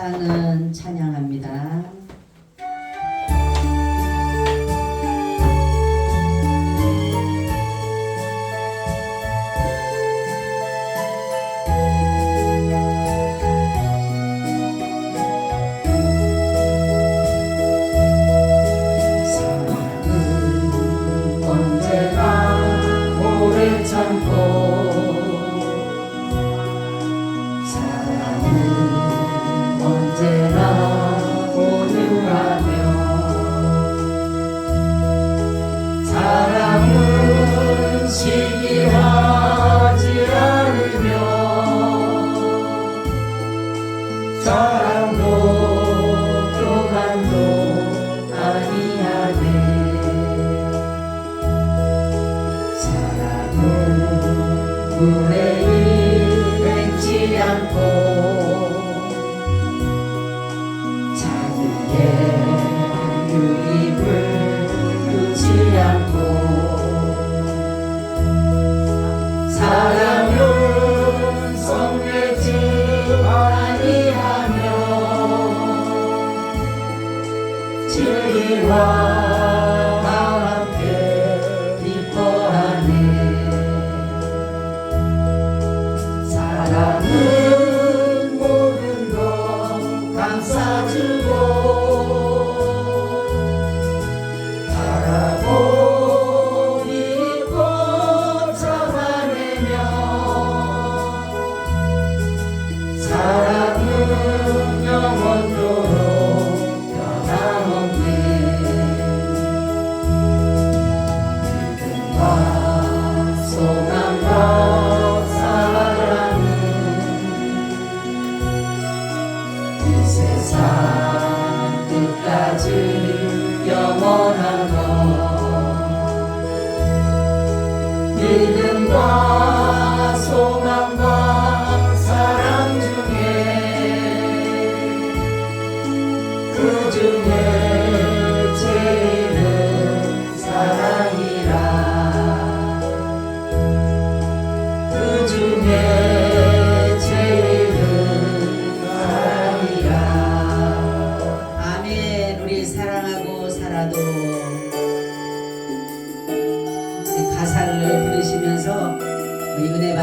사랑은 찬양합니다. 사랑은 언제나 오래 참고 사랑은 언제나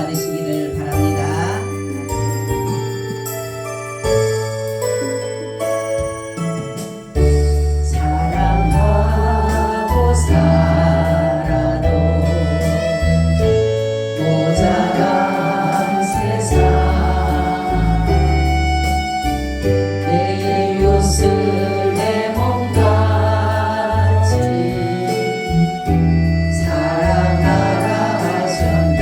받으시기를 바랍니다. 사랑하고 살아도 모자란 세상 내 이웃을 내 몸같이 사랑하라 하셨네.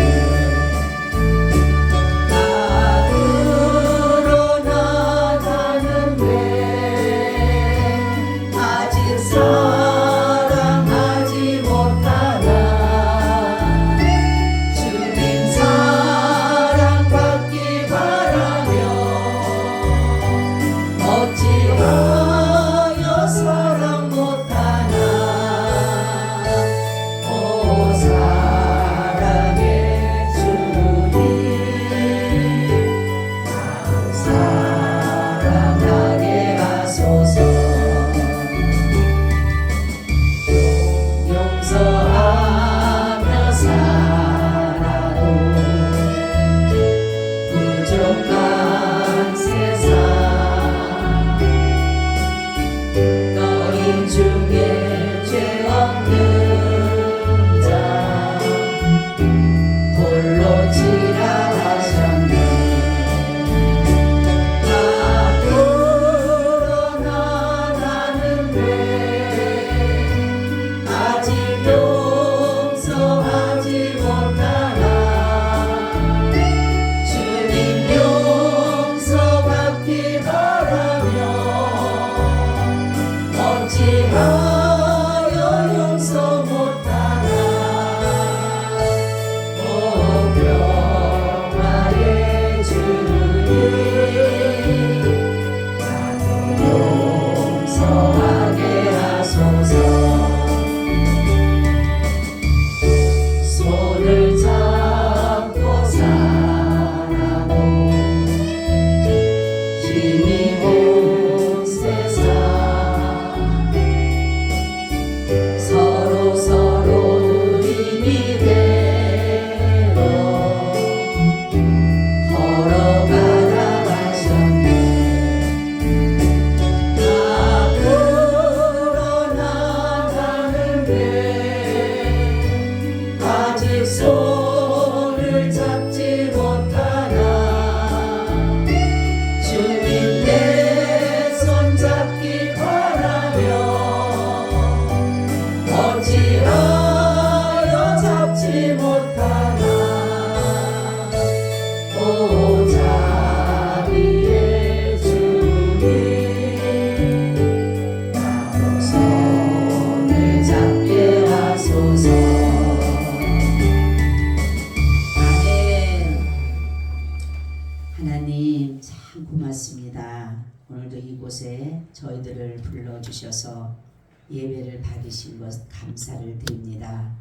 나그러 나가는데 아직 사랑하지 못하나. 주님 사랑받기 바라며 어찌하여 사랑 못하나. 오 사랑의 주님 나도 사랑하게 하소서. 용서하며 살아도 부족한 세상 너희 중에 죄 없는 자 홀로 지나가셨네. 앞으로 나가는데 아직 용서하지 못하나. 주님 용서받기 바라며 어찌하여 용서 못하나. 오 평화의 주님 나도 용서하게 하소서. 손을 잡고 살아도 힘이 온 세상 서로 의미대로 걸어가라 하셨네. 앞으로 나가는데 아직 손을 잡지 못하나. 주님 내 손 잡기 바라며 어찌하여 잡지 못하나. 오 자비의 주님 나도 손을 잡게 하소서. 아멘. 하나님 참 고맙습니다. 오늘도 이곳에 저희들을 불러주셔서 예배를 받으신 것 감사를 드립니다.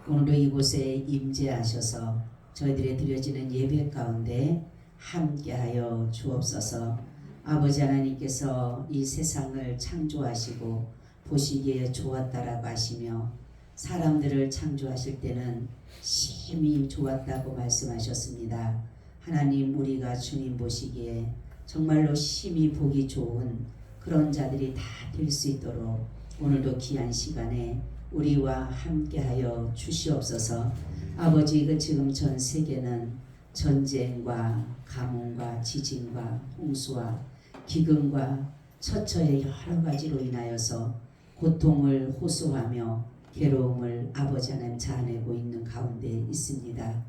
오늘도 이곳에 임재하셔서 저희들의 드려지는 예배 가운데 함께하여 주옵소서. 아버지 하나님께서 이 세상을 창조하시고 보시기에 좋았다라고 하시며 사람들을 창조하실 때는 심히 좋았다고 말씀하셨습니다. 하나님 우리가 주님 보시기에 정말로 심히 보기 좋은 그런 자들이 다 될 수 있도록 오늘도 귀한 시간에 우리와 함께하여 주시옵소서. 아버지 그 지금 전 세계는 전쟁과 가뭄과 지진과 홍수와 기근과 처처의 여러 가지로 인하여서 고통을 호소하며 괴로움을 아버지 하나님 자아내고 있는 가운데 있습니다.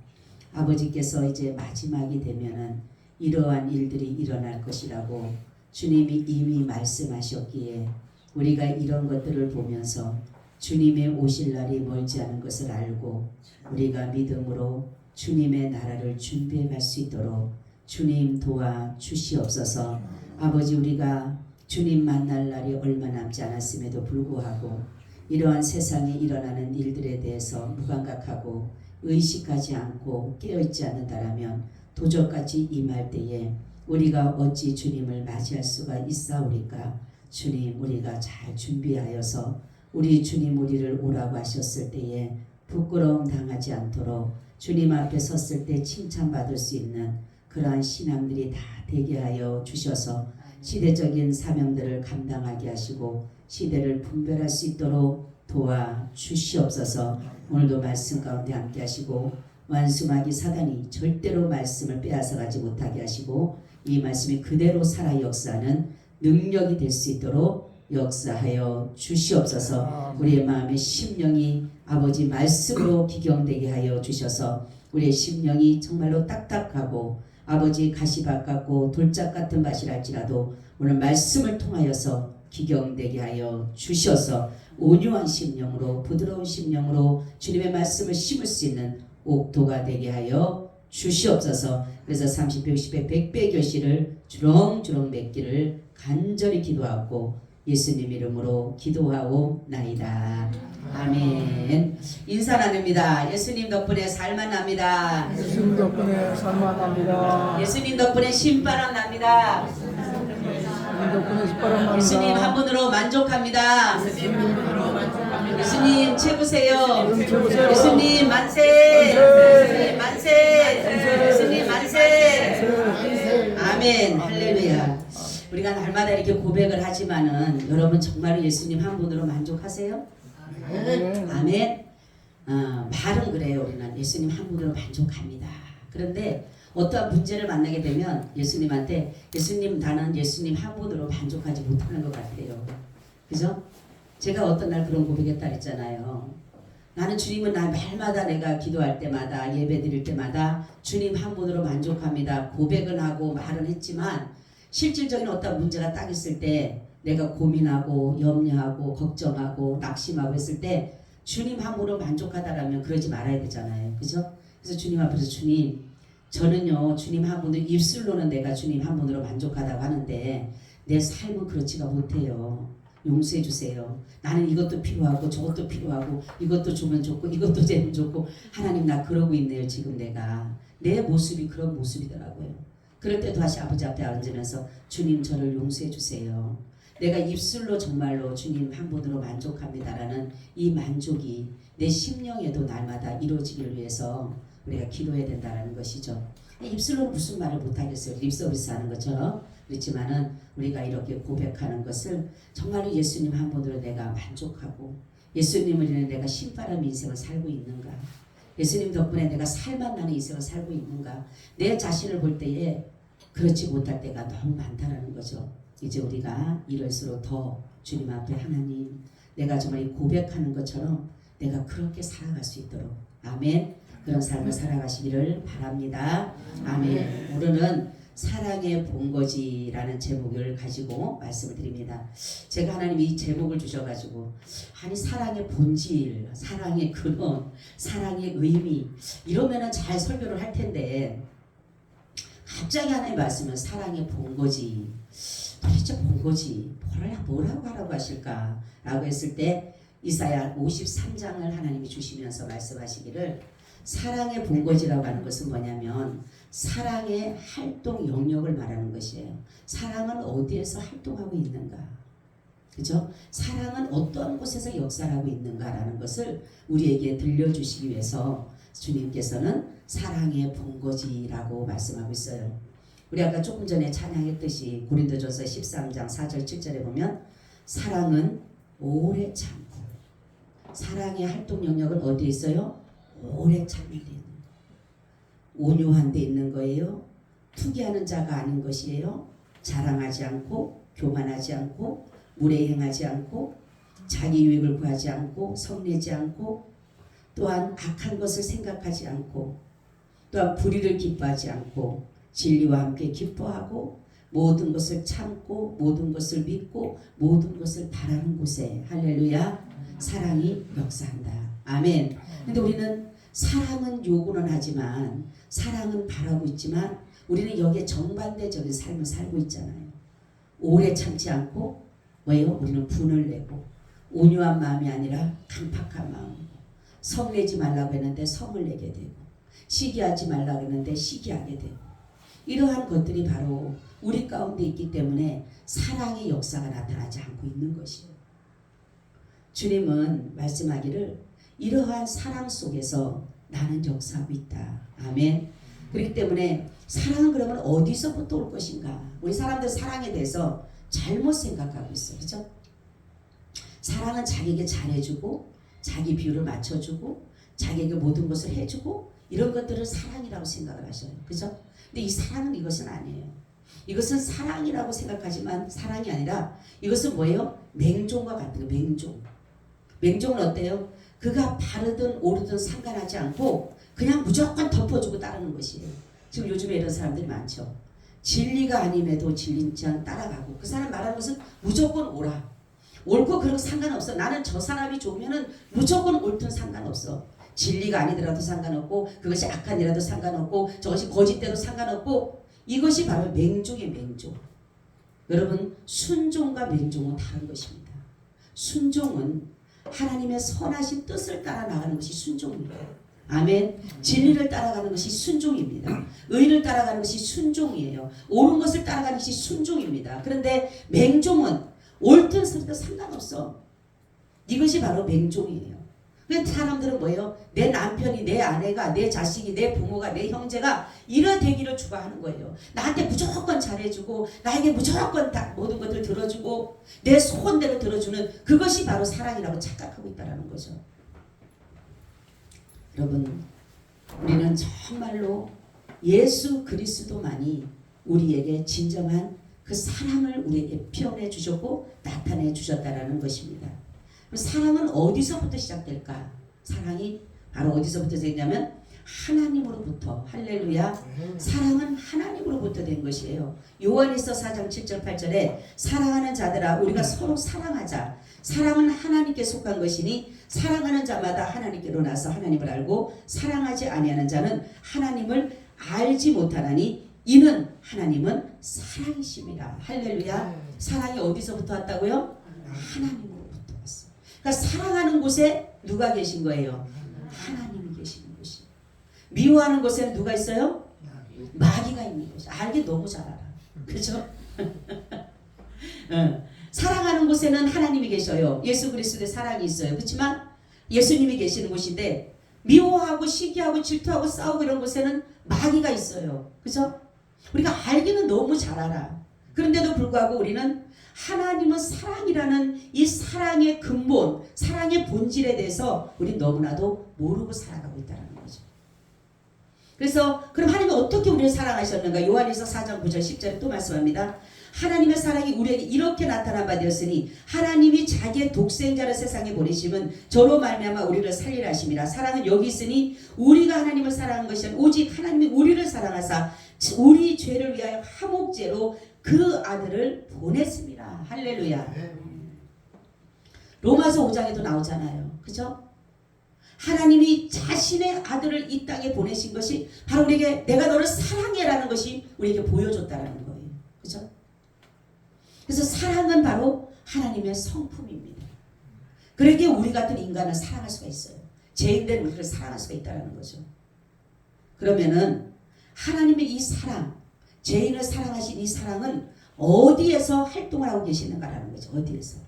아버지께서 이제 마지막이 되면은 이러한 일들이 일어날 것이라고 주님이 이미 말씀하셨기에 우리가 이런 것들을 보면서 주님의 오실 날이 멀지 않은 것을 알고 우리가 믿음으로 주님의 나라를 준비해 갈 수 있도록 주님 도와 주시옵소서. 아버지 우리가 주님 만날 날이 얼마 남지 않았음에도 불구하고 이러한 세상에 일어나는 일들에 대해서 무감각하고 의식하지 않고 깨어있지 않는다라면 도적같이 임할 때에 우리가 어찌 주님을 맞이할 수가 있사오리까. 주님 우리가 잘 준비하여서 우리 주님 우리를 오라고 하셨을 때에 부끄러움 당하지 않도록 주님 앞에 섰을 때 칭찬받을 수 있는 그러한 신앙들이 다 되게 하여 주셔서 시대적인 사명들을 감당하게 하시고 시대를 분별할 수 있도록 도와 주시옵소서. 오늘도 말씀 가운데 함께 하시고 완수마귀 사단이 절대로 말씀을 빼앗아가지 못하게 하시고 이 말씀이 그대로 살아 역사하는 능력이 될 수 있도록 역사하여 주시옵소서. 우리의 마음의 심령이 아버지 말씀으로 기경되게 하여 주셔서 우리의 심령이 정말로 딱딱하고 아버지 가시밭 같고 돌짝 같은 밭이랄지라도 오늘 말씀을 통하여서 기경되게 하여 주셔서 온유한 심령으로 부드러운 심령으로 주님의 말씀을 심을 수 있는 옥토가 되게 하여 주시옵소서. 그래서 30배, 60배, 100배 결실을 주렁주렁 맺기를 간절히 기도하고 예수님 이름으로 기도하옵나이다. 아멘. 인사 나눕니다. 예수님 덕분에 살만 납니다. 예수님 덕분에 살만합니다. 예수님 덕분에 신바람 납니다. 예수님 덕분에 숟가락 납니다. 예수님 한 분으로 만족합니다. 예수님 최고세요. 최고세요. 예수님 만세. 예수님 만세. 예수님 만세. 아멘. 할렐루야. 우리가 날마다 이렇게 고백을 하지만은 여러분 정말 예수님 한 분으로 만족하세요? 아멘. 말은 그래요. 우리는 예수님 한 분으로 만족합니다. 그런데 어떠한 문제를 만나게 되면 예수님한테 예수님 나는 예수님 한 분으로 만족하지 못하는 것 같아요. 그죠? 제가 어떤 날 그런 고백했다 했잖아요. 나는 주님은 날마다 내가 기도할 때마다 예배 드릴 때마다 주님 한 분으로 만족합니다. 고백은 하고 말은 했지만 실질적인 어떤 문제가 딱 있을 때 내가 고민하고 염려하고 걱정하고 낙심하고 했을 때 주님 한 분으로 만족하다라면 그러지 말아야 되잖아요. 그죠? 그래서 주님 앞에서 주님 저는요 주님 한 분으로 입술로는 내가 주님 한 분으로 만족하다고 하는데 내 삶은 그렇지가 못해요. 용서해 주세요. 나는 이것도 필요하고 저것도 필요하고 이것도 주면 좋고 이것도 되면 좋고 하나님 나 그러고 있네요. 지금 내가 내 모습이 그런 모습이더라고요. 그럴 때 다시 아버지 앞에 앉으면서 주님 저를 용서해 주세요. 내가 입술로 정말로 주님 한 분으로 만족합니다라는 이 만족이 내 심령에도 날마다 이루어지기를 위해서 우리가 기도해야 된다는 것이죠. 입술로 무슨 말을 못하겠어요. 립서비스 하는 것처럼. 그렇지만은 우리가 이렇게 고백하는 것을 정말로 예수님 한 분으로 내가 만족하고 예수님을 인해 내가 신바람 인생을 살고 있는가, 예수님 덕분에 내가 살만 나는 인생을 살고 있는가, 내 자신을 볼 때에 그렇지 못할 때가 너무 많다라는 거죠. 이제 우리가 이럴수록 더 주님 앞에 하나님 내가 정말 이 고백하는 것처럼 내가 그렇게 살아갈 수 있도록 아멘 그런 삶을 살아가시기를 바랍니다. 아멘. 오늘은 사랑의 본거지라는 제목을 가지고 말씀을 드립니다. 제가 하나님이 이 제목을 주셔가지고 아니 사랑의 본질, 사랑의 근원, 사랑의 의미 이러면은 잘 설교를 할 텐데 갑자기 하나님 말씀은 사랑의 본거지 도대체 본거지 뭐라고 하라고 하실까 라고 했을 때 이사야 53장을 하나님이 주시면서 말씀하시기를 사랑의 본거지라고 하는 것은 뭐냐면 사랑의 활동 영역을 말하는 것이에요. 사랑은 어디에서 활동하고 있는가, 그죠? 사랑은 어떠한 곳에서 역사를 하고 있는가라는 것을 우리에게 들려주시기 위해서 주님께서는 사랑의 본거지라고 말씀하고 있어요. 우리 아까 조금 전에 찬양했듯이 고린도전서 13장 4절 7절에 보면 사랑은 오래 참고, 사랑의 활동 영역은 어디에 있어요? 오래 참는 데 있는 거. 온유한 데 있는 거예요. 투기하는 자가 아닌 것이에요. 자랑하지 않고 교만하지 않고 무례행하지 않고 자기 유익을 구하지 않고 성내지 않고 또한 악한 것을 생각하지 않고 또한 불의를 기뻐하지 않고 진리와 함께 기뻐하고 모든 것을 참고 모든 것을 믿고 모든 것을 바라는 곳에 할렐루야 사랑이 역사한다. 아멘. 근데 우리는 사랑은 요구는 하지만 사랑은 바라고 있지만 우리는 여기에 정반대적인 삶을 살고 있잖아요. 오래 참지 않고 왜요? 우리는 분을 내고 온유한 마음이 아니라 강팍한 마음이고 성내지 말라고 했는데 성을 내게 되고 시기하지 말라고 했는데 시기하게 되고 이러한 것들이 바로 우리 가운데 있기 때문에 사랑의 역사가 나타나지 않고 있는 것이에요. 주님은 말씀하기를 이러한 사랑 속에서 나는 역사하고 있다. 아멘. 그렇기 때문에 사랑은 그러면 어디서부터 올 것인가? 우리 사람들 사랑에 대해서 잘못 생각하고 있어요. 그렇죠? 사랑은 자기에게 잘해주고 자기 비율을 맞춰주고 자기에게 모든 것을 해주고 이런 것들을 사랑이라고 생각을 하셔요. 그죠? 근데 이 사랑은 이것은 아니에요. 이것은 사랑이라고 생각하지만 사랑이 아니라 이것은 뭐예요? 맹종과 같은 거예요. 맹종. 맹종은 어때요? 그가 바르든 오르든 상관하지 않고 그냥 무조건 덮어주고 따르는 것이에요. 지금 요즘에 이런 사람들이 많죠. 진리가 아님에도 진리인 양 따라가고 그 사람 말하는 것은 무조건 오라. 옳고 그렇고 상관없어. 나는 저 사람이 좋으면은 무조건 옳든 상관없어. 진리가 아니더라도 상관없고 그것이 악한 일이라도 상관없고 저것이 거짓대로 상관없고 이것이 바로 맹종의 맹종. 여러분 순종과 맹종은 다른 것입니다. 순종은 하나님의 선하신 뜻을 따라 나가는 것이 순종입니다. 아멘. 진리를 따라가는 것이 순종입니다. 의를 따라가는 것이 순종이에요. 옳은 것을 따라가는 것이 순종입니다. 그런데 맹종은 옳든 그렇든 상관없어. 이것이 바로 맹종이에요. 그런데 사람들은 뭐예요? 내 남편이, 내 아내가, 내 자식이, 내 부모가, 내 형제가 이러되기를 추구하는 거예요. 나한테 무조건 잘해주고 나에게 무조건 다 모든 것들 들어주고 내 소원대로 들어주는 그것이 바로 사랑이라고 착각하고 있다는 거죠. 여러분, 우리는 정말로 예수 그리스도만이 우리에게 진정한 그 사랑을 우리에게 표현해 주셨고 나타내 주셨다라는 것입니다. 사랑은 어디서부터 시작될까? 사랑이 바로 어디서부터 되냐면 하나님으로부터. 할렐루야. 사랑은 하나님으로부터 된 것이에요. 요한일서 4장 7절 8절에 사랑하는 자들아 우리가 서로 사랑하자. 사랑은 하나님께 속한 것이니 사랑하는 자마다 하나님께로 나서 하나님을 알고 사랑하지 아니하는 자는 하나님을 알지 못하나니 이는 하나님은 사랑이심이라. 할렐루야. 사랑이 어디서부터 왔다고요? 하나님으로부터 왔어요. 그러니까 사랑하는 곳에 누가 계신 거예요? 하나님이 계시는 곳이. 미워하는 곳에는 누가 있어요? 마귀가 있는 곳이. 알기 너무 잘 알아. 그렇죠? 사랑하는 곳에는 하나님이 계셔요. 예수 그리스도의 사랑이 있어요. 그렇지만 예수님이 계시는 곳인데 미워하고 시기하고 질투하고 싸우고 이런 곳에는 마귀가 있어요. 그렇죠? 우리가 알기는 너무 잘 알아. 그런데도 불구하고 우리는 하나님은 사랑이라는 이 사랑의 근본, 사랑의 본질에 대해서 우리 너무나도 모르고 살아가고 있다는 거죠. 그래서 그럼 하나님이 어떻게 우리를 사랑하셨는가? 요한일서 4장 9절 10절에 또 말씀합니다. 하나님의 사랑이 우리에게 이렇게 나타난 바 되었으니 하나님이 자기의 독생자를 세상에 보내심은 저로 말미암아 우리를 살리라 하심이라. 사랑은 여기 있으니 우리가 하나님을 사랑한 것이 아니라 오직 하나님이 우리를 사랑하사 우리 죄를 위하여 화목제로 그 아들을 보냈습니다. 할렐루야. 로마서 5장에도 나오잖아요. 그죠? 하나님이 자신의 아들을 이 땅에 보내신 것이 바로 우리에게 내가 너를 사랑해라는 것이 우리에게 보여줬다라는 거예요. 그죠? 그래서 사랑은 바로 하나님의 성품입니다. 그러기에 우리 같은 인간을 사랑할 수가 있어요. 죄인된 우리를 사랑할 수가 있다는 거죠. 그러면은 하나님의 이 사랑, 죄인을 사랑하신 이 사랑은 어디에서 활동을 하고 계시는가라는 거죠. 어디에서.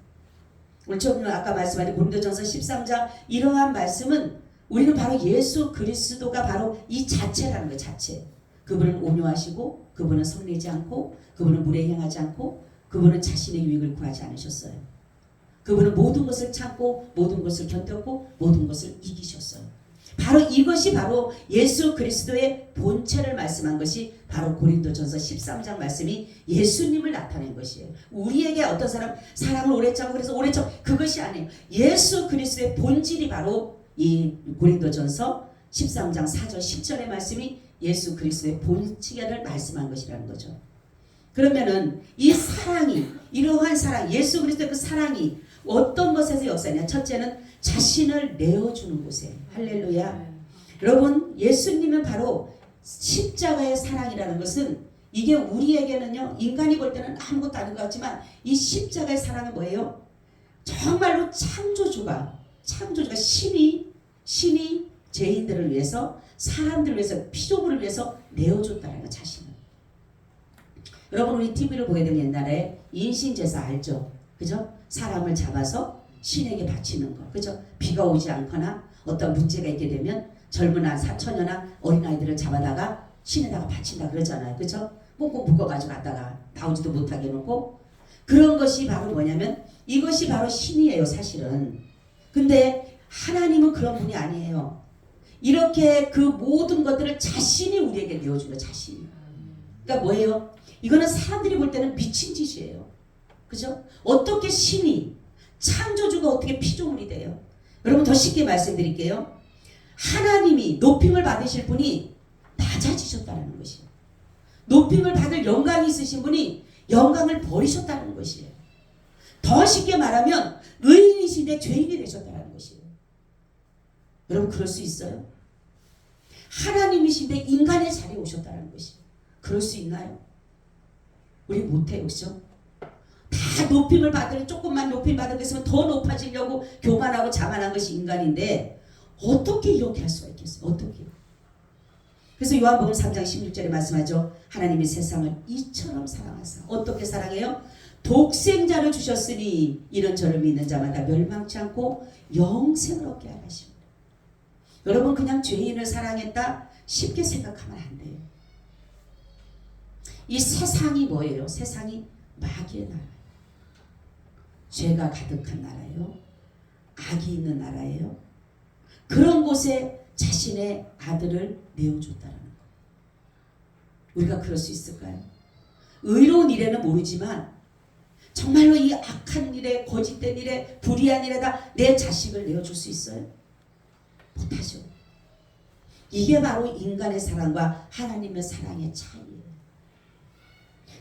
오늘 처음 아까 말씀하신 고린도전서 13장 이러한 말씀은 우리는 바로 예수 그리스도가 바로 이 자체라는 거예요. 자체. 그분은 온유하시고 그분은 성내지 않고 그분은 물에 행하지 않고 그분은 자신의 유익을 구하지 않으셨어요. 그분은 모든 것을 참고 모든 것을 견뎠고 모든 것을 이기셨어요. 바로 이것이 바로 예수 그리스도의 본체를 말씀한 것이 바로 고린도전서 13장 말씀이 예수님을 나타낸 것이에요. 우리에게 어떤 사람 사랑을 오래 참고 그래서 오래 참 그것이 아니에요. 예수 그리스도의 본질이 바로 이 고린도전서 13장 4절 10절의 말씀이 예수 그리스도의 본질을 말씀한 것이라는 거죠. 그러면은 이 사랑이 이러한 사랑 예수 그리스도의 그 사랑이 어떤 것에서 역사냐? 첫째는 자신을 내어주는 곳에. 할렐루야. 여러분 예수님은 바로 십자가의 사랑이라는 것은 이게 우리에게는요 인간이 볼 때는 아무것도 아닌 것 같지만 이 십자가의 사랑은 뭐예요? 정말로 창조주가 신이 죄인들을 위해서 사람들을 위해서 피조물을 위해서 내어줬다는 거 자신을. 여러분 우리 TV를 보게 되면 옛날에 인신제사 알죠? 그죠? 사람을 잡아서 신에게 바치는 거. 그죠? 비가 오지 않거나 어떤 문제가 있게 되면 젊은 처녀나 어린아이들을 잡아다가 신에다가 바친다 그러잖아요. 그렇죠? 꽁꽁 묶어가지고 갔다가 나오지도 못하게 해놓고, 그런 것이 바로 뭐냐면 이것이 바로 신이에요 사실은. 근데 하나님은 그런 분이 아니에요. 이렇게 그 모든 것들을 자신이 우리에게 내어주는 자신이. 그러니까 뭐예요? 이거는 사람들이 볼 때는 미친 짓이에요. 그죠? 어떻게 신이, 창조주가 어떻게 피조물이 돼요? 여러분 더 쉽게 말씀드릴게요. 하나님이 높임을 받으실 분이 낮아지셨다는 것이에요. 높임을 받을 영광이 있으신 분이 영광을 버리셨다는 것이에요. 더 쉽게 말하면 의인이신데 죄인이 되셨다는 것이에요. 여러분 그럴 수 있어요? 하나님이신데 인간의 자리에 오셨다는 것이에요. 그럴 수 있나요? 우리 못해요. 그죠? 다 높임을 받으려, 조금만 높임 받은 것이면 더 높아지려고 교만하고 자만한 것이 인간인데 어떻게 이렇게 할 수가 있겠어요? 어떻게? 그래서 요한복음 3장 16절에 말씀하죠. 하나님이 세상을 이처럼 사랑하사. 어떻게 사랑해요? 독생자를 주셨으니 이런 저를 믿는 자마다 멸망치 않고 영생을 얻게 하라 하십니다. 여러분 그냥 죄인을 사랑했다 쉽게 생각하면 안 돼요. 이 세상이 뭐예요? 세상이 마귀의 나라예요. 죄가 가득한 나라예요. 악이 있는 나라예요. 그런 곳에 자신의 아들을 내어줬다는 거. 우리가 그럴 수 있을까요? 의로운 일에는 모르지만 정말로 이 악한 일에, 거짓된 일에, 불의한 일에다 내 자식을 내어줄 수 있어요? 못하죠. 이게 바로 인간의 사랑과 하나님의 사랑의 차이예요.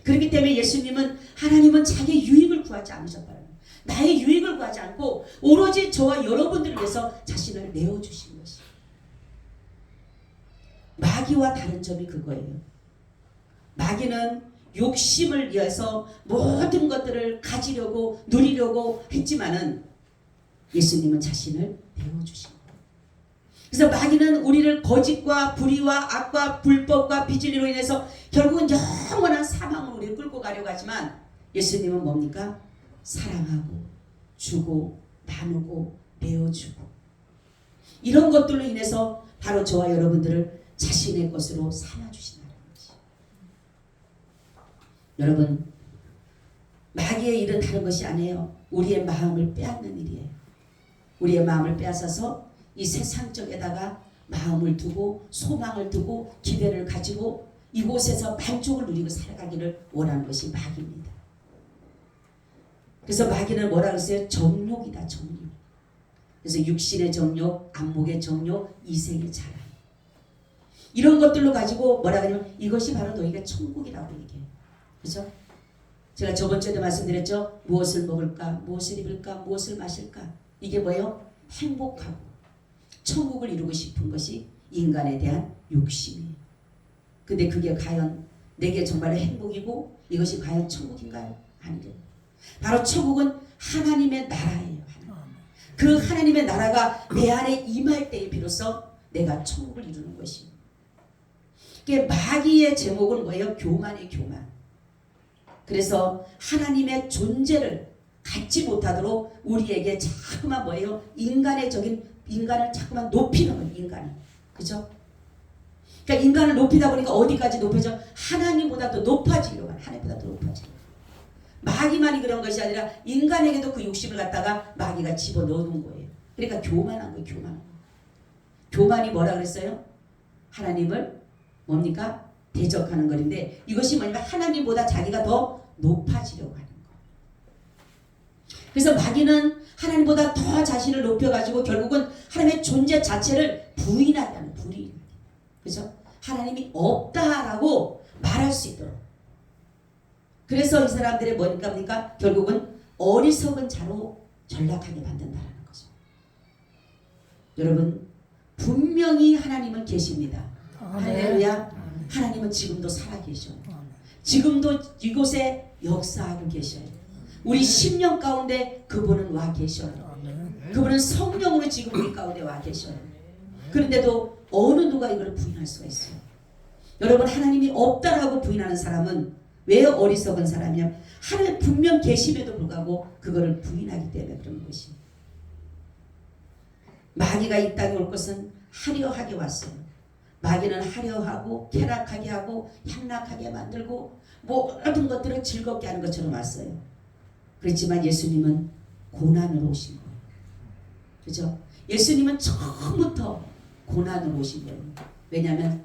그렇기 때문에 예수님은, 하나님은 자기의 유익을 구하지 않으셨다는 거예요. 나의 유익을 구하지 않고 오로지 저와 여러분들을 위해서 자신을 내어주신 것이에요. 마귀와 다른 점이 그거예요. 마귀는 욕심을 위해서 모든 것들을 가지려고 누리려고 했지만은 예수님은 자신을 내어주신 거예요. 그래서 마귀는 우리를 거짓과 불의와 악과 불법과 비진리로 인해서 결국은 영원한 사망으로 우리를 끌고 가려고 하지만 예수님은 뭡니까? 사랑하고 주고 나누고 내어주고, 이런 것들로 인해서 바로 저와 여러분들을 자신의 것으로 삼아주신다는 거지. 여러분 마귀의 일은 다른 것이 아니에요. 우리의 마음을 빼앗는 일이에요. 우리의 마음을 빼앗아서 이 세상적에다가 마음을 두고 소망을 두고 기대를 가지고 이곳에서 만족을 누리고 살아가기를 원하는 것이 마귀입니다. 그래서 마귀는 뭐라 그랬어요? 정욕이다, 정욕. 그래서 육신의 정욕, 안목의 정욕, 이생의 자랑, 이런 것들로 가지고 뭐라 그러냐면 이것이 바로 너희가 천국이라고 얘기해요. 그렇죠? 제가 저번 주에도 말씀드렸죠. 무엇을 먹을까, 무엇을 입을까, 무엇을 마실까, 이게 뭐예요? 행복하고 천국을 이루고 싶은 것이 인간에 대한 욕심이에요. 근데 그게 과연 내게 정말 행복이고 이것이 과연 천국인가요? 아니래요. 바로 천국은 하나님의 나라예요. 그 하나님의 나라가 내 안에 임할 때에 비로소 내가 천국을 이루는 것이에요. 그게 마귀의 제목은 뭐예요? 교만의 교만. 그래서 하나님의 존재를 갖지 못하도록 우리에게 자꾸만 뭐예요? 인간을 자꾸만 높이는 거예요. 인간을. 그죠? 그러니까 인간을 높이다 보니까 어디까지 높여져? 하나님보다 더 높아지려고 하는, 하나님보다 더 높아지려고. 마귀만이 그런 것이 아니라 인간에게도 그 욕심을 갖다가 마귀가 집어넣는 거예요. 그러니까 교만한 거예요. 교만. 교만이 뭐라 그랬어요? 하나님을 뭡니까? 대적하는 것인데 이것이 뭐냐면 하나님보다 자기가 더 높아지려고 하는 거예요. 그래서 마귀는 하나님보다 더 자신을 높여가지고 결국은 하나님의 존재 자체를 부인한다는, 부인. 그죠? 하나님이 없다라고 말할 수 있도록. 그래서 이 사람들의 뭡니까? 결국은 어리석은 자로 전락하게 만든다는 거죠. 여러분 분명히 하나님은 계십니다. 할렐루야. 하나님은 지금도 살아계셔요. 지금도 이곳에 역사하고 계셔요. 우리 10년 가운데 그분은 와 계셔요. 그분은 성령으로 지금 우리 가운데 와 계셔요. 그런데도 어느 누가 이걸 부인할 수가 있어요? 여러분 하나님이 없다라고 부인하는 사람은 왜 어리석은 사람이냐면 하나님 분명 계심에도 불구하고 그거를 부인하기 때문에 그런 것입니다. 마귀가 이 땅에 올 것은 하려하게 왔어요. 마귀는 하려하고 쾌락하게 하고 향락하게 만들고 모든 것들을 즐겁게 하는 것처럼 왔어요. 그렇지만 예수님은 고난으로 오신 거예요. 그죠? 예수님은 처음부터 고난으로 오신 거예요. 왜냐하면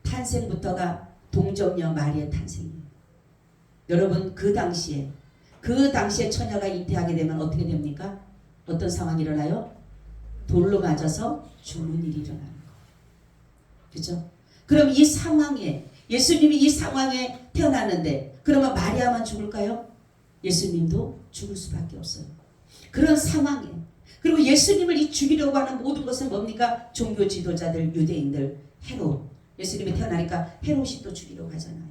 탄생부터가 동정녀 마리의 탄생이에요. 여러분 그 당시에 처녀가 잉태하게 되면 어떻게 됩니까? 어떤 상황이 일어나요? 돌로 맞아서 죽는 일이 일어나는 거예요. 그죠? 그럼 이 상황에 예수님이 이 상황에 태어났는데 그러면 마리아만 죽을까요? 예수님도 죽을 수밖에 없어요. 그런 상황에 그리고 예수님을 이 죽이려고 하는 모든 것은 뭡니까? 종교 지도자들, 유대인들, 헤롯. 예수님이 태어나니까 헤롯이 또 죽이려고 하잖아요.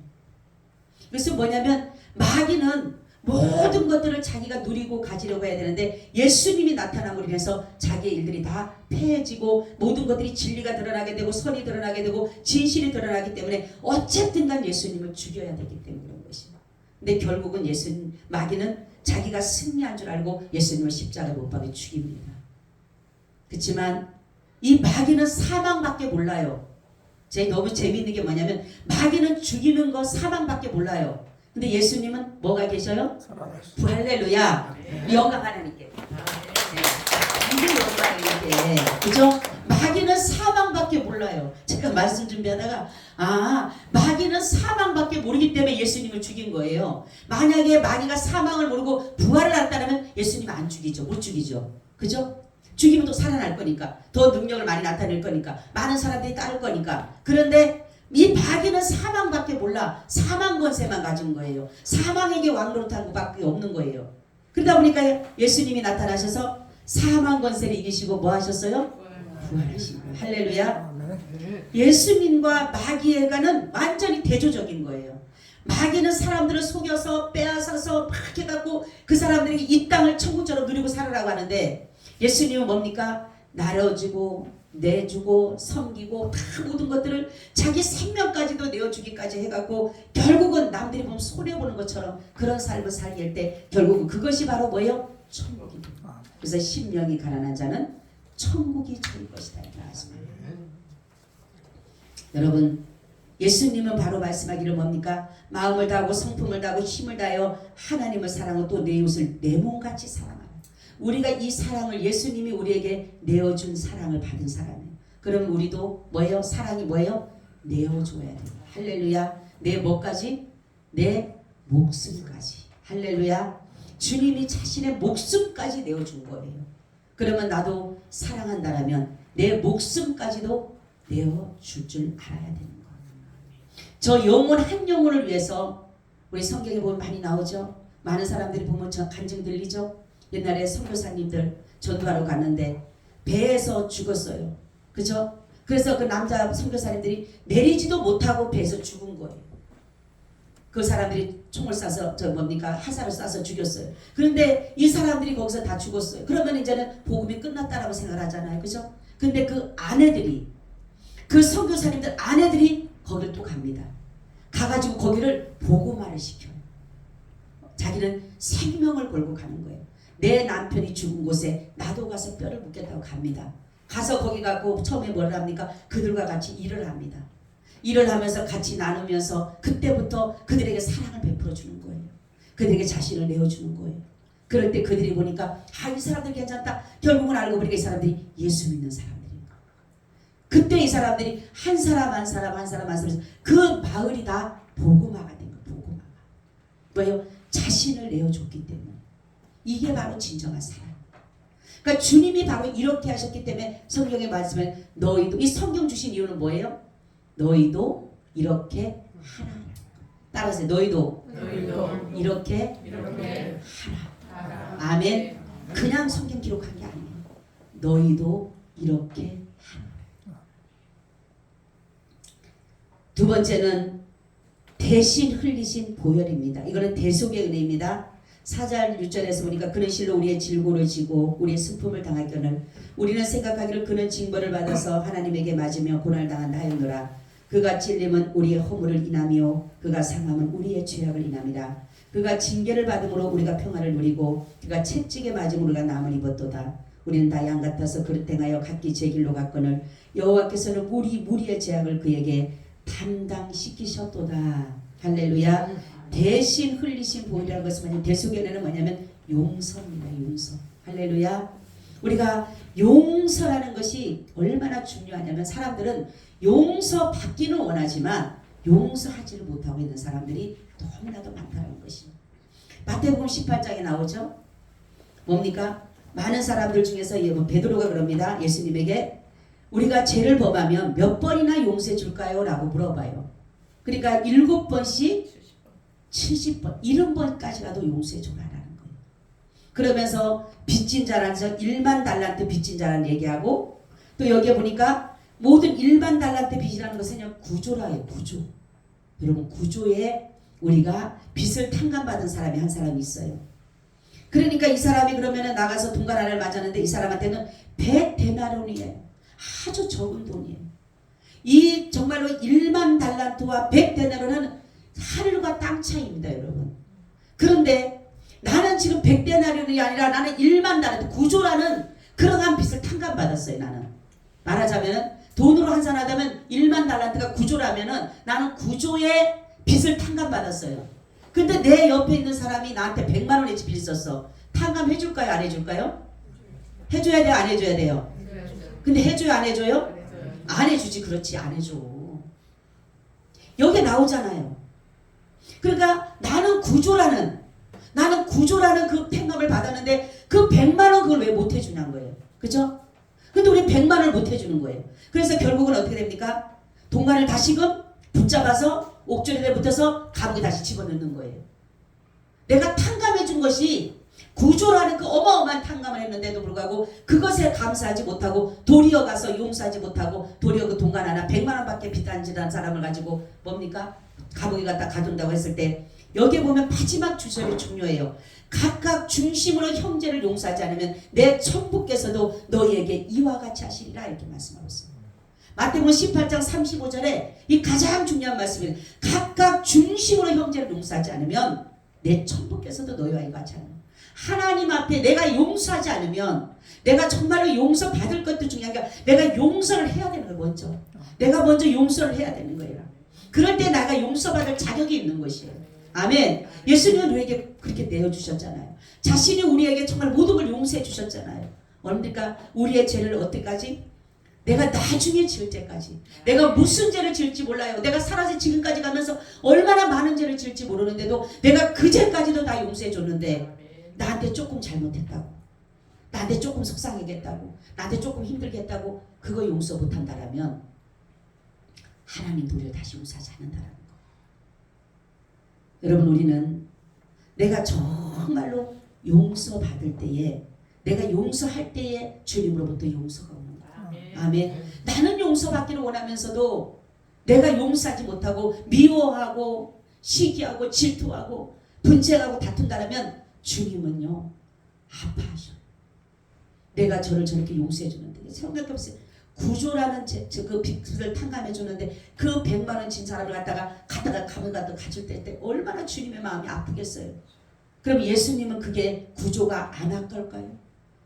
그래서 뭐냐면 마귀는 모든 것들을 자기가 누리고 가지려고 해야 되는데 예수님이 나타남으로 인해서 자기의 일들이 다 패해지고 모든 것들이 진리가 드러나게 되고 선이 드러나게 되고 진실이 드러나기 때문에 어쨌든 간 예수님을 죽여야 되기 때문에 그런 것입니다. 근데 결국은 마귀는 자기가 승리한 줄 알고 예수님을 십자가에 못 박아 죽입니다. 그렇지만 이 마귀는 사망밖에 몰라요. 제 너무 재미있는 게 뭐냐면 마귀는 죽이는 거 사망밖에 몰라요. 근데 예수님은 뭐가 계셔요? 살아났어. 할렐루야. 영광 하나님께. 이게 영광이게. 그죠? 마귀는 사망밖에 몰라요. 제가 말씀 준비하다가 마귀는 사망밖에 모르기 때문에 예수님을 죽인 거예요. 만약에 마귀가 사망을 모르고 부활을 했다면 예수님 안 죽이죠. 못 죽이죠. 그죠? 죽이면 또 살아날 거니까 더 능력을 많이 나타낼 거니까 많은 사람들이 따를 거니까. 그런데 이 마귀는 사망밖에 몰라. 사망 권세만 가진 거예요. 사망에게 왕노릇한 것밖에 없는 거예요. 그러다 보니까 예수님이 나타나셔서 사망 권세를 이기시고 뭐 하셨어요? 부활하신 거예요. 할렐루야. 예수님과 마귀가는 완전히 대조적인 거예요. 마귀는 사람들을 속여서 빼앗아서 막 해갖고 그 사람들에게 이 땅을 천국처럼 누리고 살으라고 하는데 예수님은 뭡니까? 나눠주고 내주고 섬기고 다 모든 것들을 자기 생명까지도 내어주기까지 해갖고 결국은 남들이 보면 손해보는 것처럼 그런 삶을 살게 할 때 결국은 그것이 바로 뭐예요? 천국입니다. 그래서 심령이 가난한 자는 천국이 저희 것이다 이렇게 말씀합니다. 여러분 예수님은 바로 말씀하기를 뭡니까? 마음을 다하고 성품을 다하고 힘을 다하여 하나님을 사랑하고 또 내 이웃을 내 몸같이 사랑하라. 우리가 이 사랑을 예수님이 우리에게 내어준 사랑을 받은 사람이에요. 그럼 우리도 뭐예요? 사랑이 뭐예요? 내어줘야 돼요. 할렐루야. 내 뭐까지? 내 목숨까지. 할렐루야. 주님이 자신의 목숨까지 내어준 거예요. 그러면 나도 사랑한다라면 내 목숨까지도 내어줄 줄 알아야 되는 거예요. 저 영혼 한 영혼을 위해서 우리 성경에 보면 많이 나오죠. 많은 사람들이 보면 저 간증 들리죠. 옛날에 선교사님들 전도하러 갔는데 배에서 죽었어요. 그죠? 그래서 그 남자 선교사님들이 내리지도 못하고 배에서 죽은 거예요. 그 사람들이 총을 쏴서 화살을 쏴서 죽였어요. 그런데 이 사람들이 거기서 다 죽었어요. 그러면 이제는 복음이 끝났다라고 생각을 하잖아요. 그죠? 근데 그 아내들이 그 선교사님들 아내들이 거기를 또 갑니다. 가가지고 거기를 복음화를 시켜요. 자기는 생명을 걸고 가는 거예요. 내 남편이 죽은 곳에 나도 가서 뼈를 묻겠다고 갑니다. 가서 거기 가고 처음에 뭘 합니까? 그들과 같이 일을 합니다. 일을 하면서 같이 나누면서 그때부터 그들에게 사랑을 베풀어 주는 거예요. 그들에게 자신을 내어주는 거예요. 그럴 때 그들이 보니까 이 사람들 괜찮다. 결국은 알고 보니까 이 사람들이 예수 믿는 사람들인 거예요. 그때 이 사람들이 한 사람 그 마을이 다 복음화가 된 거예요. 복음화가. 왜요? 자신을 내어줬기 때문에. 이게 바로 진정한 사랑. 그러니까 주님이 바로 이렇게 하셨기 때문에 성경의 말씀에 너희도 이 성경 주신 이유는 뭐예요? 너희도 이렇게 하라. 따라하세요. 너희도 이렇게 하라. 아멘. 그냥 성경 기록한 게 아니에요. 너희도 이렇게 하라. 두 번째는 대신 흘리신 보혈입니다. 이거는 대속의 은혜입니다. 4절 6절에서 보니까 그는 실로 우리의 질고를 지고 우리의 슬픔을 당하거늘 우리는 생각하기를 그는 징벌을 받아서 하나님에게 맞으며 고난당한다 하였노라. 그가 찔림은 우리의 허물을 인하며 그가 상함은 우리의 죄악을 인함이라. 그가 징계를 받음으로 우리가 평화를 누리고 그가 채찍에 맞음으로 우리가 남을 입었도다. 우리는 다 양 같아서 그릇 행하여 각기 제 길로 갔거늘 여호와께서는 무리의 죄악을 그에게 담당시키셨도다. 할렐루야. 대신 흘리신 보이라는 것은 뭐냐면 대속연애는 뭐냐면 용서입니다. 용서. 할렐루야. 우리가 용서라는 것이 얼마나 중요하냐면 사람들은 용서받기는 원하지만 용서하지를 못하고 있는 사람들이 너무나도 많다는 것이 마태복음 18장에 나오죠. 뭡니까? 많은 사람들 중에서 베드로가 그럽니다. 예수님에게 우리가 죄를 범하면 몇 번이나 용서해 줄까요? 라고 물어봐요. 그러니까 7번씩 70번 70번까지 가도 용서해 줘라라는 거예요. 그러면서 빚진 자라서 1만 달란트 빚진 자라는 얘기하고 또 여기에 보니까 모든 1만 달란트 빚이라는 것은 그냥 구조라예요. 구조. 여러분 구조에 우리가 빚을 탕감받은 사람이 한 사람이 있어요. 그러니까 이 사람이 그러면은 나가서 동간 하나를 맞았는데 이 사람한테는 100데나리온이에요. 아주 적은 돈이에요. 이 정말로 1만 달란트와 100데나리온은 하늘과 땅 차이입니다, 여러분. 그런데 나는 지금 100데나리온이 아니라 나는 1만 달란트 구조라는 그러한 빚을 탕감받았어요. 나는 말하자면 돈으로 환산하자면 1만 달란트가 구조라면은 나는 구조의 빚을 탕감받았어요. 근데 내 옆에 있는 사람이 나한테 100만 원의 빚을 썼어. 탕감해 줄까요? 안 해줄까요? 해줘야 돼요? 안 해줘야 돼요? 근데 해줘요? 안 해줘요? 안 해주지. 그렇지. 안 해줘. 여기 나오잖아요. 그러니까 나는 구조라는 그 탕감을 받았는데 그 100만 원 그걸 왜 못 해주냐는 거예요. 그죠? 근데 우리 100만 원을 못 해주는 거예요. 그래서 결국은 어떻게 됩니까? 동간을 다시금 붙잡아서 옥졸에 붙어서 감옥에 다시 집어넣는 거예요. 내가 탕감해 준 것이 구조라는 그 어마어마한 탕감을 했는데도 불구하고 그것에 감사하지 못하고 도리어 가서 용서하지 못하고 도리어 그 동간 하나 100만 원밖에 빚단지란 사람을 가지고 뭡니까? 감옥에 갖다 가둔다고 했을 때 여기에 보면 마지막 주절이 중요해요. 각각 중심으로 형제를 용서하지 않으면 내 천부께서도 너희에게 이와 같이 하시리라 이렇게 말씀하고 있습니다. 마태복음 18장 35절에 이 가장 중요한 말씀이에요. 각각 중심으로 형제를 용서하지 않으면 내 천부께서도 너희와 이와 같이 하는 하나님 앞에 내가 용서하지 않으면 내가 정말로 용서받을 것도 중요한 게 내가 용서를 해야 되는 거예요. 먼저 내가 먼저 용서를 해야 되는 거예요. 그럴 때 내가 용서받을 자격이 있는 것이에요. 아멘. 예수님은 우리에게 그렇게 내어주셨잖아요. 자신이 우리에게 정말 모든 걸 용서해 주셨잖아요. 그러니까 우리의 죄를 어때까지? 내가 나중에 지을 때까지 내가 무슨 죄를 지을지 몰라요. 내가 살아서 지금까지 가면서 얼마나 많은 죄를 지을지 모르는데도 내가 그 죄까지도 다 용서해 줬는데 나한테 조금 잘못했다고 나한테 조금 속상하게 했다고 나한테 조금 힘들게 했다고 그거 용서 못한다라면 하나님도 우리를 다시 용서하지 않는다라는 거. 여러분 우리는 내가 정말로 용서받을 때에 내가 용서할 때에 주님으로부터 용서가 오는 거예요. 아멘. 나는 용서받기를 원하면서도 내가 용서하지 못하고 미워하고 시기하고 질투하고 분쟁하고 다툰다면 주님은요 아파하셔. 내가 저를 저렇게 용서해 주는데 생각해보세요. 구조라는 그 빚을 탕감해 주는데 그 100만 원 진 사람을 갖다가 감을 갖다 가질 때 얼마나 주님의 마음이 아프겠어요. 그럼 예수님은 그게 구조가 안 아까울까요?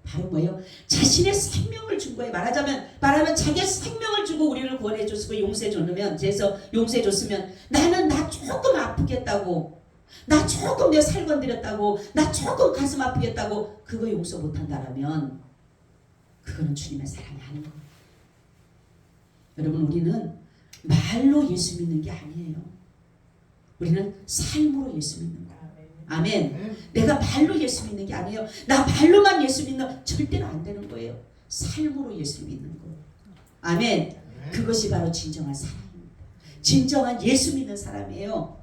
바로 뭐예요? 자신의 생명을 준 거예요. 말하면 자기의 생명을 주고 우리를 구원해 줬으면 용서해 줬으면 그래서 용서해 줬으면 나는 나 조금 아프겠다고 나 조금 내 살 건드렸다고 나 조금 가슴 아프겠다고 그거 용서 못한다라면 그거는 주님의 사랑이 아닌 거예요. 여러분 우리는 말로 예수 믿는 게 아니에요. 우리는 삶으로 예수 믿는 거예요. 아멘. 내가 말로 예수 믿는 게 아니에요. 나 말로만 예수 믿는 절대로 안 되는 거예요. 삶으로 예수 믿는 거예요. 아멘. 그것이 바로 진정한 사랑입니다. 진정한 예수 믿는 사람이에요.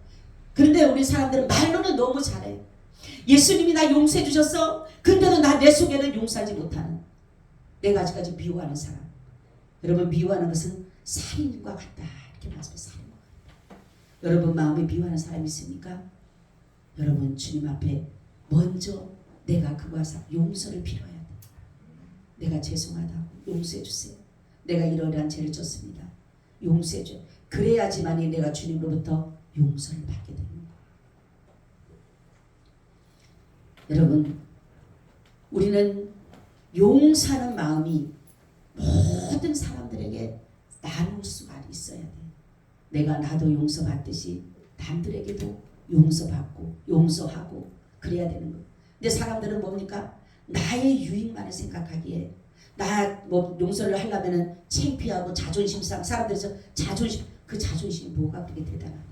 그런데 우리 사람들은 말로는 너무 잘해. 예수님이 나 용서해 주셨어. 근데도 내 속에는 용서하지 못하는 내가 아직까지 미워하는 사람. 여러분 미워하는 것은 살인과 같다. 이렇게 말씀해요. 살인과 같다. 여러분 마음에 미워하는 사람이 있습니까? 여러분 주님 앞에 먼저 내가 그와 용서를 빌어야 돼. 내가 죄송하다고 용서해 주세요. 내가 이러한 죄를 졌습니다. 용서해 줘. 그래야지만이 내가 주님으로부터 용서를 받게 됩니다. 여러분 우리는 용서하는 마음이 모든 사람들에게 나눌 수가 있어야 돼. 내가 나도 용서받듯이 남들에게도 용서받고 용서하고 그래야 되는 거. 근데 사람들은 뭡니까? 나의 유익만을 생각하기에 나 뭐 용서를 하려면은 창피하고 자존심 상해. 사람들에서 자존심, 그 자존심이 뭐가 그렇게 대단하다.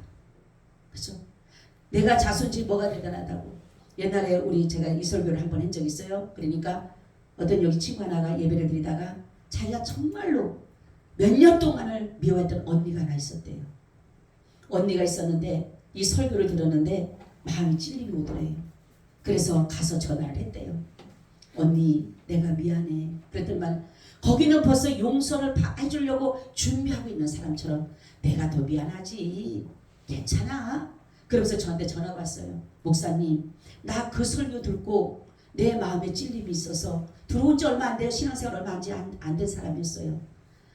그렇죠? 내가 자존심이 뭐가 대단하다고. 옛날에 제가 이 설교를 한 번 한 적이 있어요. 그러니까 어떤 여기 친구 하나가 예배를 드리다가 자기가 정말로 몇 년 동안을 미워했던 언니가 하나 있었대요. 언니가 있었는데 이 설교를 들었는데 마음이 찔림이 오더래요. 그래서 가서 전화를 했대요. 언니, 내가 미안해. 그랬더니만 거기는 벌써 용서를 해주려고 준비하고 있는 사람처럼 내가 더 미안하지. 괜찮아. 그러면서 저한테 전화가 왔어요. 목사님, 나 그 설교 듣고 내 마음에 찔림이 있어서 들어온 지 얼마 안 돼요. 신앙생활 얼마 안 된 사람이었어요.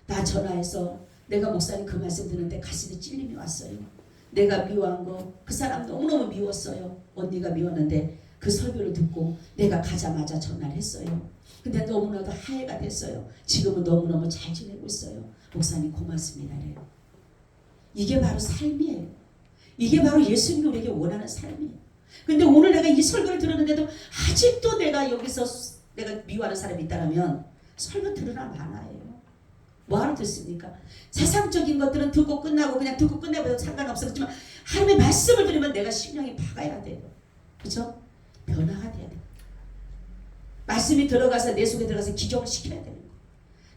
나 전화해서 내가 목사님 그 말씀 듣는데 가슴에 찔림이 왔어요. 내가 미워한 거 그 사람 너무너무 미웠어요. 언니가 미웠는데 그 설교를 듣고 내가 가자마자 전화를 했어요. 근데 너무나도 화해가 됐어요. 지금은 너무너무 잘 지내고 있어요. 목사님 고맙습니다. 그래요. 이게 바로 삶이에요. 이게 바로 예수님이 우리에게 원하는 삶이에요. 근데 오늘 내가 이 설교를 들었는데도 아직도 내가 여기서 내가 미워하는 사람이 있다면 설교 들으나 마나예요. 뭐하러 듣습니까? 세상적인 것들은 듣고 끝나고 그냥 듣고 끝내버려도 상관없었지만 하나님의 말씀을 들으면 내가 심령이 박아야 돼요. 그렇죠? 변화가 돼야 돼요. 말씀이 들어가서 내 속에 들어가서 기적을 시켜야 되는 거예요.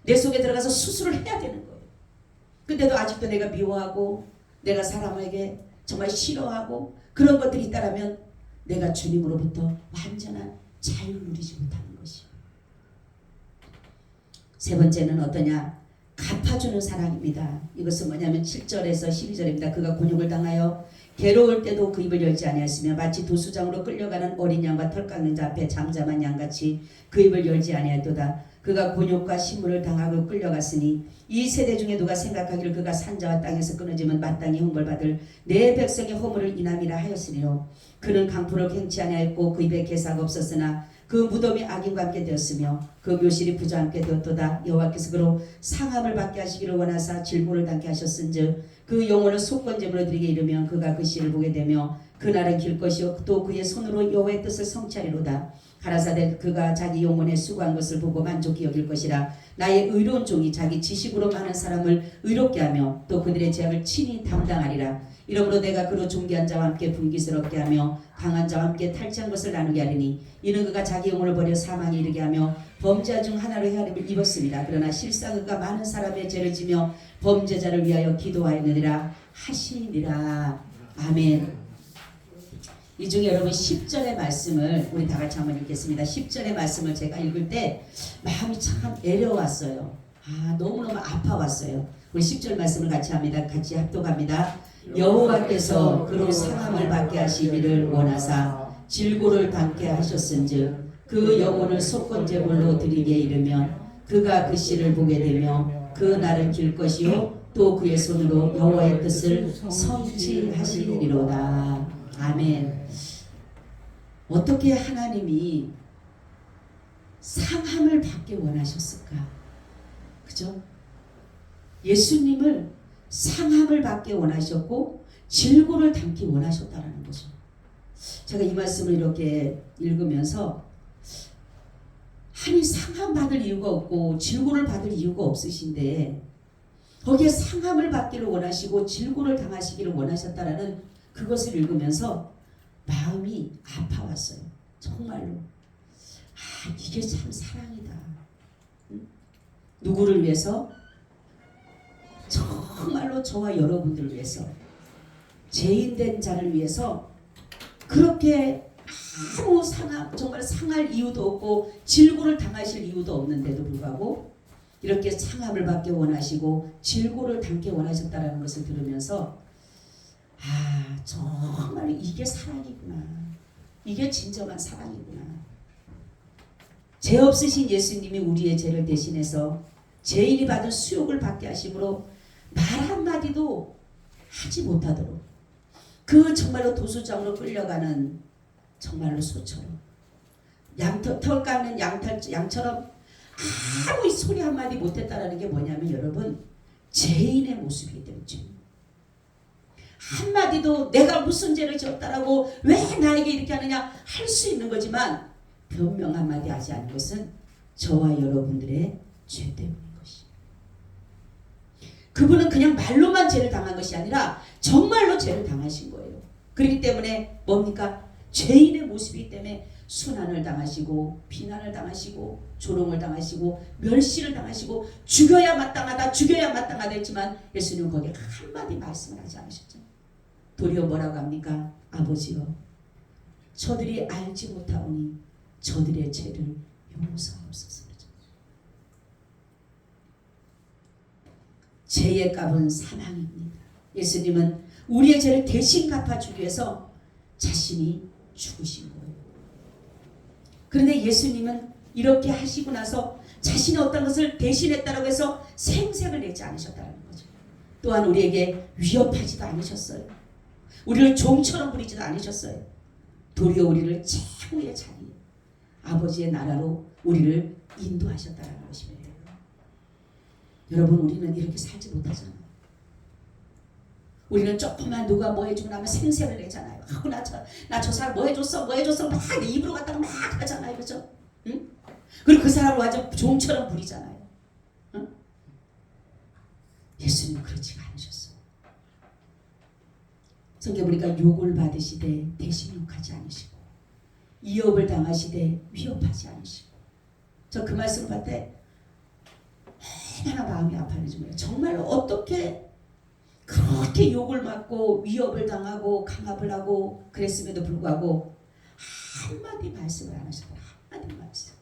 내 속에 들어가서 수술을 해야 되는 거예요. 근데도 아직도 내가 미워하고 내가 사람에게 정말 싫어하고 그런 것들이 있다면 내가 주님으로부터 완전한 자유를 누리지 못하는 것이요. 세 번째는 어떠냐? 갚아주는 사랑입니다. 이것은 뭐냐면 7절에서 12절입니다. 그가 곤욕을 당하여 괴로울 때도 그 입을 열지 아니하였으며 마치 도수장으로 끌려가는 어린 양과 털 깎는 자 앞에 잠잠한 양같이 그 입을 열지 아니하였도다. 그가 곤욕과 신문을 당하고 끌려갔으니 이 세대 중에 누가 생각하기를 그가 산자와 땅에서 끊어지면 마땅히 형벌받을 내 백성의 허물을 인함이라 하였으니로 그는 강포를 갱치 아니하였고 그 입에 개사가 없었으나 그 무덤이 악인과 함께 되었으며 그 묘실이 부자와 함께 되었도다. 여호와께서 그로 상함을 받게 하시기를 원하사 질고를 당케 하셨은즉 그 영혼을 속건제물로 드리게 이르면 그가 그 씨를 보게 되며 그날은 길 것이요 또 그의 손으로 여호와의 뜻을 성취하리로다. 가라사대 그가 자기 영혼에 수고한 것을 보고 만족히 여길 것이라. 나의 의로운 종이 자기 지식으로 많은 사람을 의롭게 하며 또 그들의 죄악을 친히 담당하리라. 이러므로 내가 그로 존귀한 자와 함께 분기스럽게 하며 강한 자와 함께 탈취한 것을 나누게 하리니 이는 그가 자기 영혼을 버려 사망에 이르게 하며 범죄자 중 하나로 헤아림을 입었습니다. 그러나 실상 그가 많은 사람의 죄를 지며 범죄자를 위하여 기도하였느니라 하시니라. 아멘. 이 중에 여러분 10절의 말씀을 우리 다 같이 한번 읽겠습니다. 10절의 말씀을 제가 읽을 때 마음이 참 애려왔어요. 너무너무 아파왔어요. 우리 10절 말씀을 같이 합니다. 같이 합독합니다. 여호와께서 그로 상함을 받게 하시기를 원하사 질고를 당케 하셨은즉 그 영혼을 속건제물로 드리게 이르면 그가 그 씨를 보게 되며 그 날은 길 것이요 또 그의 손으로 여호와의 뜻을 성취하시리로다. 아멘. 어떻게 하나님이 상함을 받게 원하셨을까? 그죠? 예수님을 상함을 받게 원하셨고 질고를 담기 원하셨다라는 거죠. 제가 이 말씀을 이렇게 읽으면서 하나님 상함 받을 이유가 없고 질고를 받을 이유가 없으신데 거기에 상함을 받기를 원하시고 질고를 당하시기를 원하셨다라는 그것을 읽으면서 마음이 아파왔어요. 정말로 이게 참 사랑이다. 누구를 위해서? 정말로 저와 여러분들을 위해서, 죄인된 자를 위해서 그렇게 아무 정말 상할 이유도 없고 질고를 당하실 이유도 없는데도 불구하고 이렇게 상함을 받게 원하시고 질고를 당게 원하셨다는 것을 들으면서 정말 이게 사랑이구나. 이게 진정한 사랑이구나. 죄 없으신 예수님이 우리의 죄를 대신해서 죄인이 받은 수욕을 받게 하심으로 말 한마디도 하지 못하도록 그 정말로 도수장으로 끌려가는 정말로 소처럼 털 깎는 양처럼 아무 소리 한마디 못했다라는 게 뭐냐면 여러분 죄인의 모습이기 때문에 한마디도 내가 무슨 죄를 지었다라고 왜 나에게 이렇게 하느냐 할 수 있는 거지만 변명 한마디 하지 않은 것은 저와 여러분들의 죄 때문인 것이. 그분은 그냥 말로만 죄를 당한 것이 아니라 정말로 죄를 당하신 거예요. 그렇기 때문에 뭡니까? 죄인의 모습이기 때문에 순환을 당하시고 비난을 당하시고 조롱을 당하시고 멸시를 당하시고 죽여야 마땅하다 했지만 예수님은 거기에 한마디 말씀을 하지 않으셨죠. 도리어 뭐라고 합니까? 아버지여 저들이 알지 못하오니 저들의 죄를 용서하옵소서. 죄의 값은 사망입니다. 예수님은 우리의 죄를 대신 갚아주기 위해서 자신이 죽으신 거예요. 그런데 예수님은 이렇게 하시고 나서 자신이 어떤 것을 대신했다고 해서 생색을 내지 않으셨다는 거죠. 또한 우리에게 위협하지도 않으셨어요. 우리를 종처럼 부리지도 않으셨어요. 도리어 우리를 최고의 자리 아버지의 나라로 우리를 인도하셨다는 것입니다. 여러분 우리는 이렇게 살지 못하잖아요. 우리는 조금만 누가 뭐 해주고 나면 생색을 내잖아요. 나 저 사람 뭐 해줬어 막 내 입으로 갖다가 막 하잖아요. 그죠? 응? 그리고 그 사람을 완전 종처럼 부리잖아요. 응? 예수님은 그렇지가 않으셨어요. 성경 보니까 욕을 받으시되 대신 욕하지 않으시고 이업을 당하시되 위협하지 않으시고 저 그 말씀을 봤을 때 얼마나 마음이 아파하는지 몰라요. 정말로 어떻게 그렇게 욕을 맞고 위협을 당하고 강압을 하고 그랬음에도 불구하고 한마디 말씀을 안 하셨다. 한마디 말씀.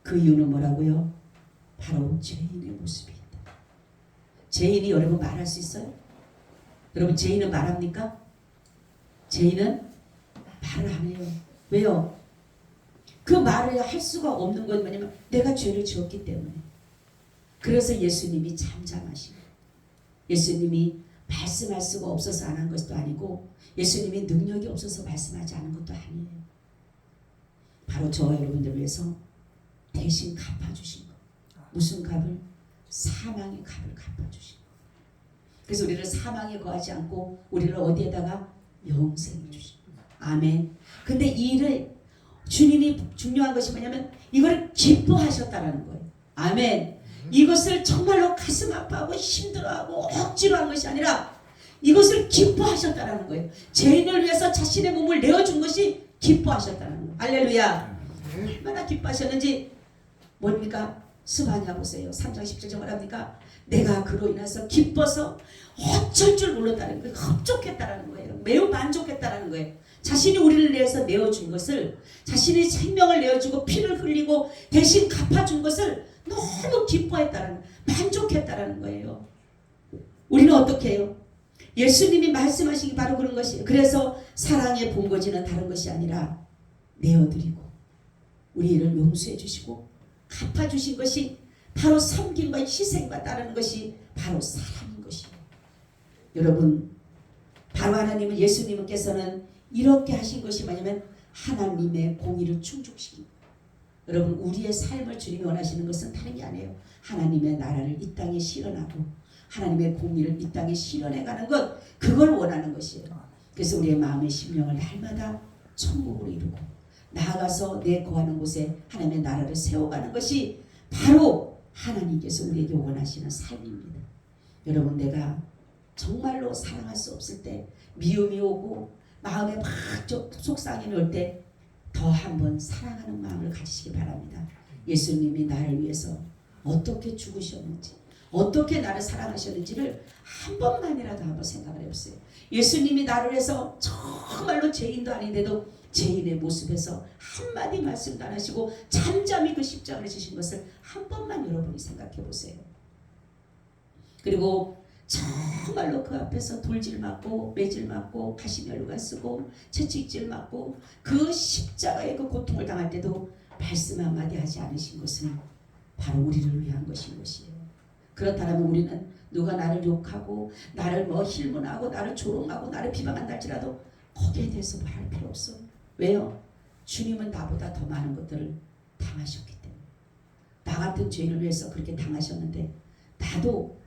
그 이유는 뭐라고요? 바로 죄인의 모습이다. 죄인이 여러분 말할 수 있어요? 여러분 죄인은 말합니까? 죄인은 말을 안 해요. 왜요? 그 말을 할 수가 없는 건 뭐냐면 내가 죄를 지었기 때문에. 그래서 예수님이 잠잠하신 거예요. 예수님이 말씀할 수가 없어서 안 한 것도 아니고 예수님이 능력이 없어서 말씀하지 않은 것도 아니에요. 바로 저와 여러분들을 위해서 대신 갚아주신 거. 무슨 값을? 사망의 값을 갚아주신 거. 그래서 우리를 사망에 거하지 않고 우리를 어디에다가 영생에 주신 거. 아멘. 근데 이 일을 주님이 중요한 것이 뭐냐면 이걸 기뻐하셨다라는 거예요. 아멘. 이것을 정말로 가슴 아파하고 힘들어하고 억지로 한 것이 아니라 이것을 기뻐하셨다라는 거예요. 죄인을 위해서 자신의 몸을 내어준 것이 기뻐하셨다는 거예요. 할렐루야. 얼마나 기뻐하셨는지 뭡니까? 스바냐 보세요. 3장 17절 뭐랍니까? 내가 그로 인해서 기뻐서 어쩔 줄 몰랐다는 거예요. 흡족했다라는 거예요. 매우 만족했다라는 거예요. 자신이 우리를 위해서 내어준 것을 자신의 생명을 내어주고 피를 흘리고 대신 갚아준 것을 너무 기뻐했다라는 만족했다라는 거예요. 우리는 어떻게 해요? 예수님이 말씀하시기 바로 그런 것이에요. 그래서 사랑의 본거지는 다른 것이 아니라 내어드리고 우리를 용서해 주시고 갚아주신 것이 바로 섬김과 희생과 따르는 것이 바로 사랑인 것이에요. 여러분 바로 하나님은 예수님께서는 이렇게 하신 것이 뭐냐면 하나님의 공의를 충족시키고 여러분 우리의 삶을 주님이 원하시는 것은 다른 게 아니에요. 하나님의 나라를 이 땅에 실현하고 하나님의 공의를 이 땅에 실현해가는 것 그걸 원하는 것이에요. 그래서 우리의 마음의 심령을 날마다 천국으로 이루고 나아가서 내 거하는 곳에 하나님의 나라를 세워가는 것이 바로 하나님께서 우리에게 원하시는 삶입니다. 여러분 내가 정말로 사랑할 수 없을 때 미움이 오고 마음에 막 속상함이 올 때 더 한번 사랑하는 마음을 가지시기 바랍니다. 예수님이 나를 위해서 어떻게 죽으셨는지 어떻게 나를 사랑하셨는지를 한 번만이라도 한번 생각을 해보세요. 예수님이 나를 위해서 정말로 죄인도 아닌데도 죄인의 모습에서 한마디 말씀도 안 하시고 잠잠히 그 십자가를 지신 것을 한 번만 여러분이 생각해 보세요. 그리고 정말로 그 앞에서 돌질 맞고 매질 맞고 가시면류관 쓰고 채찍질 맞고 그 십자가의 그 고통을 당할 때도 말씀 한마디 하지 않으신 것은 바로 우리를 위한 것인 것이에요. 그렇다면 우리는 누가 나를 욕하고 나를 뭐 힐문하고 나를 조롱하고 나를 비방한다 할지라도 거기에 대해서 말할 필요 없어요. 왜요? 주님은 나보다 더 많은 것들을 당하셨기 때문에. 나 같은 죄인을 위해서 그렇게 당하셨는데 나도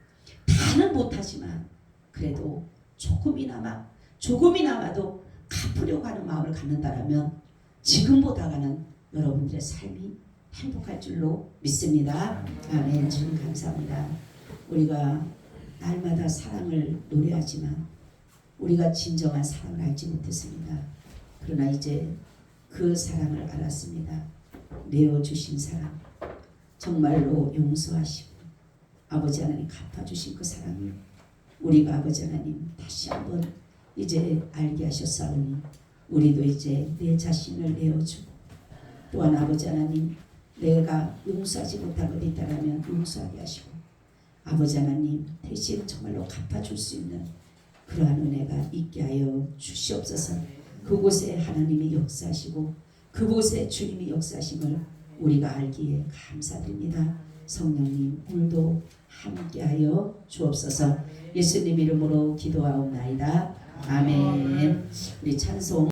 다는 못하지만 그래도 조금이나마도 갚으려고 하는 마음을 갖는다라면 지금보다가는 여러분들의 삶이 행복할 줄로 믿습니다. 아멘. 주님 감사합니다. 우리가 날마다 사랑을 노래하지만 우리가 진정한 사랑을 알지 못했습니다. 그러나 이제 그 사랑을 알았습니다. 내어주신 사랑, 정말로 용서하시고 아버지 하나님 갚아주신 그 사랑을 우리가 아버지 하나님 다시 한번 이제 알게 하셨사오니 우리도 이제 내 자신을 내어주고 또한 아버지 하나님 내가 용서하지 못한 것이 있다면 용서하게 하시고 아버지 하나님 대신 정말로 갚아줄 수 있는 그러한 은혜가 있게 하여 주시옵소서. 그곳에 하나님이 역사하시고 그곳에 주님이 역사하심을 우리가 알기에 감사드립니다. 성령님 오늘도 함께하여 주옵소서. 예수님 이름으로 기도하옵나이다. 아멘. 우리 찬송